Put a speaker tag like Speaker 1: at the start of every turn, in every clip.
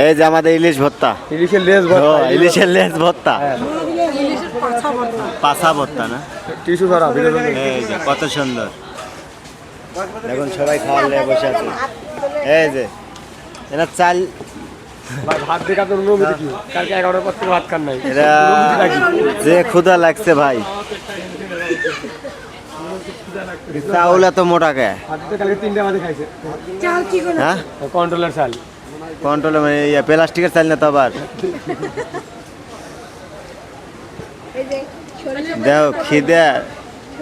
Speaker 1: এই যে আমাদের ইলিশ ভর্তা,
Speaker 2: ইলিশের লেজ ভর্তা,
Speaker 1: ইলিশের লেজ ভর্তা,
Speaker 3: ইলিশের পাছা ভর্তা।
Speaker 1: পাছা ভর্তা না?
Speaker 2: টিস্যু ধরা
Speaker 1: এই যে কত সুন্দর, দেখুন সবাই খাওয়ার লেগে বসে আছে। এই যে এরা চাল,
Speaker 2: ভাত দেখা তো অনুমতি কি কালকে 11টার পর থেকে ভাত খান নাই
Speaker 1: এরা যে ক্ষুধা লাগছে ভাই, চাউল এত মোটা কে?
Speaker 2: ভাতটা কালকে 3টা বাজে খাইছে।
Speaker 3: চাল কি করে?
Speaker 1: হ্যাঁ,
Speaker 2: কন্ট্রোলার চাল।
Speaker 1: কন্ট্রোল মানে প্লাস্টিকের চাল না তো আবার।
Speaker 3: এই যে সরিষা
Speaker 1: দেখো খিদে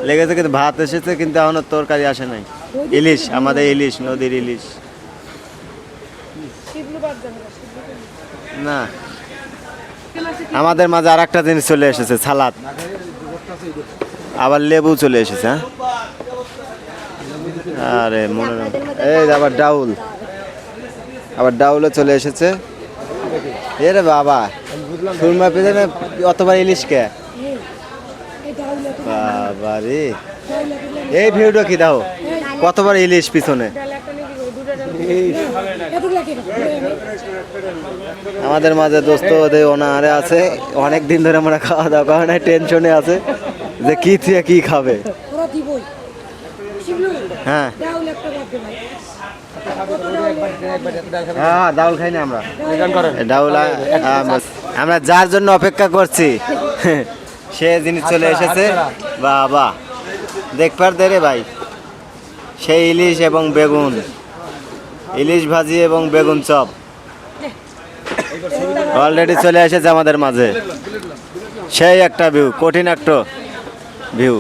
Speaker 1: লেগেছে কিন্তু ভাত এসেছে কিন্তু এখনো তরকারি আসে নাই। ইলিশ, আমাদের ইলিশ, নদীর ইলিশ
Speaker 3: শিবলু বাদ জানা
Speaker 1: না। আমাদের মাঝে আর একটা জিনিস চলে এসেছে, সালাদ, আবার লেবু চলে এসেছে। হ্যাঁ, আরে মনে নেই। এই যে আবার ডাউল, আবার ডাউলও চলে এসেছে। এরে বাবা, সুরমা পেছনে অতবার ইলিশ কে?
Speaker 3: এই ডাউলা তো
Speaker 1: বাবা রে,
Speaker 3: ডাউলা তো
Speaker 1: এই ভিউটা কি দাও, কতবার ইলিশ পিছনে।
Speaker 3: ডাল একটা নাকি দুটো ডাল এত লাগে
Speaker 1: আমাদের মাঝে দোস্ত ওদের ওনারে আছে, অনেক দিন ধরে আমরা খাওয়া দাওয়া করে নাই, টেনশনে আছে যে কি থেকে কি খাবে।
Speaker 3: ওরা দিবই শিবলু
Speaker 1: হ্যাঁ
Speaker 3: ডাউল একটা বাদ দে ভাই
Speaker 1: হ্যাঁ, ডাউল খাই না আমরা,
Speaker 2: রিটার্ন করেন।
Speaker 1: ডাউল আমরা যার জন্য অপেক্ষা করছি সে জিনিস চলে এসেছে। বাবা দেখবার দে রে ভাই, সেই ইলিশ এবং বেগুন, ইলিশ ভাজি এবং বেগুন চপ অলরেডি চলে এসেছে আমাদের মাঝে। সেই একটা ভিউ, কঠিন একটা ভিউ।